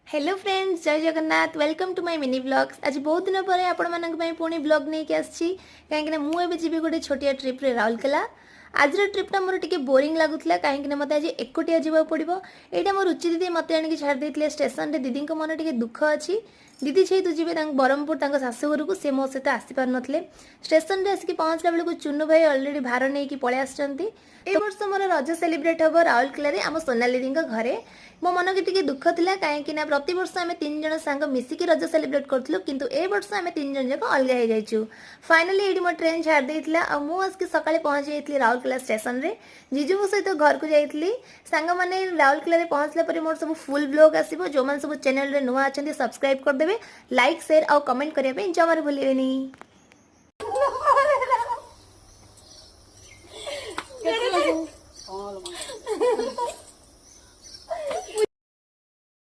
Hello friends, जय Jagannath. Welcome to my mini blogs. आज बहुत दिन पर आपण मानक पुणी ब्लॉग नहीं आसी कहीं मुझे जी गोटे छोटिया ट्रिप रे राउरकेला। आज ट्रिपटा मोर टिके बोरिंग लगुला कहीं मत आज एकुटिया जावा पड़ो। यहाँ मोर रुचि दीदी मत आनिक छाड़ी स्टेशन रे। दीदी मन टे दुख अच्छी। दीदी जेहेतु जी ब्रह्मपुर शाशुघर को सी मो सहित आसी पार नथिले। स्टेशन रे आसिक पहुँचला बेलू चुन्नू भाई अलरेडी भार नहीं पलि आसुँच। ए वर्ष मोर रज सेलिब्रेट हम राउरकेला आम सोनाली दीदी घरे। मो मन की टिके दुख था कहीं प्रति वर्ष आम 3 जन सांग मिसिकी रज सेलिब्रेट करूँ, किंतु ए वर्ष आम 3 जन जाक अलग हो जाइए। फाइनाली ये मो ट्रेन छाड़ देता और मुझे सका पहुँची जाइए राउरकेला स्टेशन रे। जीजू सहित घर को जाइए। सांग मैंने राउरकेला पहुँचला मोर सब फुल ब्लॉग आसो। जो मैंने सब चैनल नुआ अच्छा सब्सक्राइब करदे, लाइक शेयर और कमेंट करने जमार भूलें।